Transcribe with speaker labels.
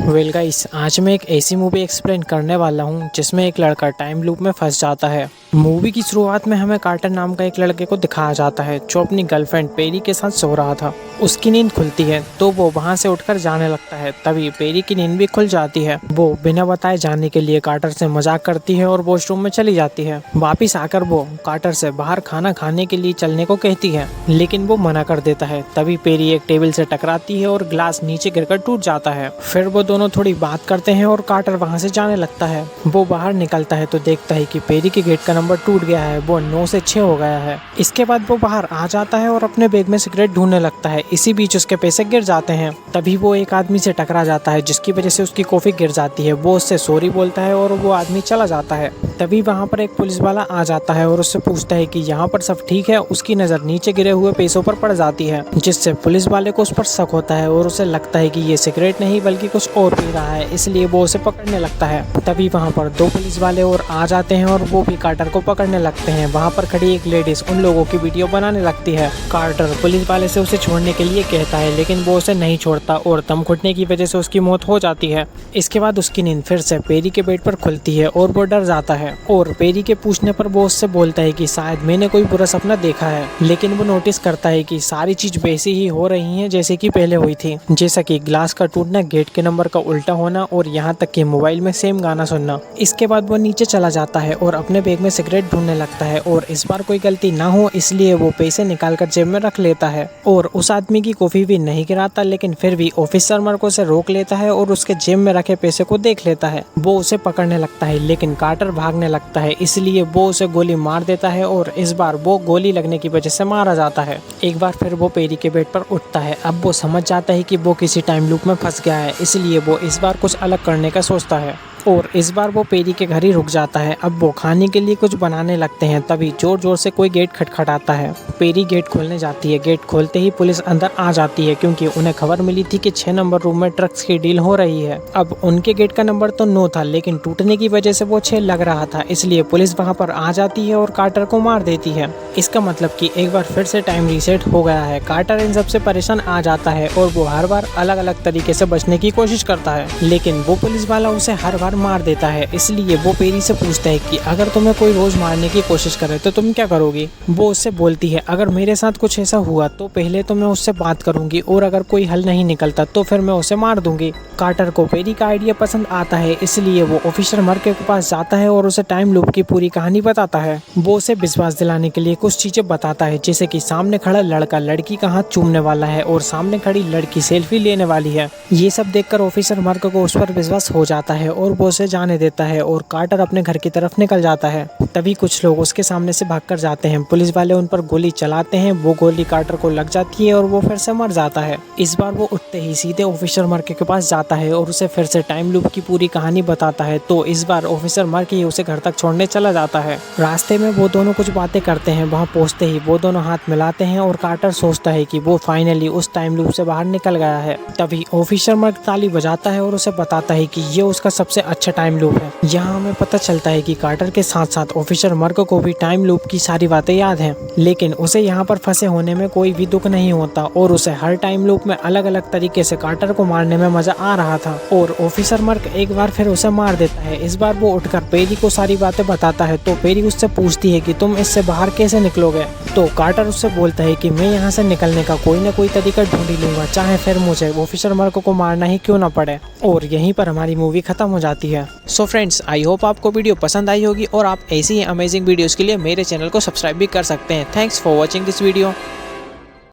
Speaker 1: Well guys, आज मैं एक ऐसी मूवी एक्सप्लेन करने वाला हूँ जिसमें एक लड़का टाइम लूप में फंस जाता है। मूवी की शुरुआत में हमें कार्टर नाम का एक लड़के को दिखाया जाता है जो अपनी गर्लफ्रेंड पेरी के साथ सो रहा था। उसकी नींद खुलती है तो वो वहाँ से उठकर जाने लगता है। तभी पेरी की नींद भी खुल जाती है। वो बिना बताए जाने के लिए कार्टर से मजाक करती है और वॉशरूम में चली जाती है। वापिस आकर वो कार्टर से बाहर खाना खाने के लिए चलने को कहती है, लेकिन वो मना कर देता है। तभी पेरी एक टेबल से टकराती है और ग्लास नीचे गिरकर टूट जाता है। फिर वो दोनों थोड़ी बात करते हैं और कार्टर वहाँ से जाने लगता है। वो बाहर निकलता है तो देखता है कि पेरी के गेट का नंबर टूट गया है, वो 9 से 6 हो गया है। इसके बाद वो बाहर आ जाता है और अपने बैग में सिगरेट ढूंढने लगता है। इसी बीच उसके पैसे गिर जाते हैं। तभी वो एक आदमी से टकरा जाता है जिसकी वजह से उसकी कॉफी गिर जाती है। वो उससे सॉरी बोलता है और वो आदमी चला जाता है। तभी वहाँ पर एक पुलिस वाला आ जाता है और उससे पूछता है कि यहाँ पर सब ठीक है। उसकी नज़र नीचे गिरे हुए पैसों पर पड़ जाती है, जिससे पुलिस वाले को उस पर शक होता है और उसे लगता है कि ये सिगरेट नहीं बल्कि कुछ और पी रहा है, इसलिए वो उसे पकड़ने लगता है। तभी वहाँ पर 2 पुलिस वाले और आ जाते हैं और वो भी कार्टर को पकड़ने लगते हैं। वहाँ पर खड़ी एक लेडीज उन लोगों की वीडियो बनाने लगती है। कार्टर पुलिस वाले से उसे छोड़ने के लिए कहता है, लेकिन वो उसे नहीं छोड़ता और दम घुटने की वजह से उसकी मौत हो जाती है। इसके बाद उसकी नींद फिर से पेरी के बेड पर खुलती है और वो डर जाता है। और पेरी के पूछने पर वो उससे बोलता है कि शायद मैंने कोई बुरा सपना देखा है, लेकिन वो नोटिस करता है कि सारी चीज वैसी ही हो रही है जैसे कि पहले हुई थी, जैसा कि ग्लास का टूटना, गेट के नंबर का उल्टा होना और यहाँ तक कि मोबाइल में सेम गाना सुनना। इसके बाद वो नीचे चला जाता है और अपने बैग में सिगरेट ढूंढने लगता है और इस बार कोई गलती ना हो इसलिए वो पैसे निकालकर जेब में रख लेता है और उस आदमी की कॉफी भी नहीं गिराता, लेकिन फिर भी ऑफिसर मर्को उसे रोक लेता है और उसके जेब में रखे पैसे को देख लेता है। वो उसे पकड़ने लगता है, लेकिन कार्टर भागने लगता है, इसलिए वो उसे गोली मार देता है और इस बार वो गोली लगने की वजह से मारा जाता है। एक बार फिर वो पेरी के बेड पर उठता है। अब वो समझ जाता है कि वो किसी टाइम लूप में फंस गया है, इसलिए वो इस बार कुछ अलग करने का सोचता है और इस बार वो पेरी के घर ही रुक जाता है। अब वो खाने के लिए कुछ बनाने लगते हैं। तभी जोर जोर से कोई गेट खटखटाता है। पेरी गेट खोलने जाती है। गेट खोलते ही पुलिस अंदर आ जाती है क्योंकि उन्हें खबर मिली थी कि 6 नंबर रूम में ड्रग्स की डील हो रही है। अब उनके गेट का नंबर तो 9 था, लेकिन टूटने की वजह से वो 6 लग रहा था, इसलिए पुलिस वहाँ पर आ जाती है और कार्टर को मार देती है। इसका मतलब कि एक बार फिर से टाइम रीसेट हो गया है। कार्टर इन सबसे परेशान आ जाता है और वो हर बार अलग अलग तरीके से बचने की कोशिश करता है, लेकिन वो पुलिस वाला उसे हर बार मार देता है। इसलिए वो पेरी से पूछता है कि अगर तुम्हें कोई रोज मारने की कोशिश करे तो तुम क्या करोगी। वो उससे बोलती है, अगर मेरे साथ कुछ ऐसा हुआ तो पहले तो मैं उससे बात करूंगी और अगर कोई हल नहीं निकलता तो फिर मैं उसे मार दूंगी। कार्टर को पेरी का आइडिया पसंद आता है, इसलिए वो ऑफिसर मर्के के पास जाता है और उसे टाइम लूप की पूरी कहानी बताता है। वो उसे विश्वास दिलाने के लिए कुछ चीजें बताता है, जैसे कि सामने खड़ा लड़का लड़की का हाथ चूमने वाला है और सामने खड़ी लड़की सेल्फी लेने वाली है। ये सब देखकर ऑफिसर मर्क को उस पर विश्वास हो जाता है और वो उसे जाने देता है और कार्टर अपने घर की तरफ निकल जाता है। तभी कुछ लोग उसके सामने से भागकर जाते हैं। पुलिस वाले उन पर गोली चलाते हैं। वो गोली कार्टर को लग जाती है और वो फिर से मर जाता है। इस बार वो उठते ही सीधे ऑफिसर मर्के के पास जाता है और उसे फिर से टाइम लूप की पूरी कहानी बताता है। तो इस बार ऑफिसर मर्के ही उसे घर तक छोड़ने चला जाता है। रास्ते में वो दोनों कुछ बातें करते हैं। वहाँ पहुँचते ही वो दोनों हाथ मिलाते हैं और कार्टर सोचता है कि वो फाइनली उस टाइम लूप से बाहर निकल गया है। तभी ऑफिसर मर्क ताली बजाता है और उसे बताता है कि ये उसका सबसे अच्छा टाइम लूप है। यहाँ हमें पता चलता है कि कार्टर के साथ साथ ऑफिसर मर्क को भी टाइम लूप की सारी बातें याद हैं, लेकिन उसे यहाँ पर फंसे होने में कोई भी दुख नहीं होता और उसे हर टाइम लूप में अलग अलग तरीके से कार्टर को मारने में मजा आ रहा था। और ऑफिसर मर्क एक बार फिर उसे मार देता है। इस बार वो उठकर पेरी को सारी बातें बताता है। तो पेरी उससे पूछती है कि तुम इससे बाहर कैसे निकलोगे। तो कार्टर उससे बोलता है कि मैं यहाँ से निकलने का कोई ना कोई तरीका ढूंढ ही लूंगा, चाहे फिर मुझे ऑफिसर मर्क को मारना ही क्यों ना पड़े। और यहीं पर हमारी मूवी खत्म हो जाती है। सो फ्रेंड्स, आई होप आपको वीडियो पसंद आई होगी और आप ऐसी ही अमेजिंग वीडियोस के लिए मेरे चैनल को सब्सक्राइब भी कर सकते हैं। Thanks for watching this video.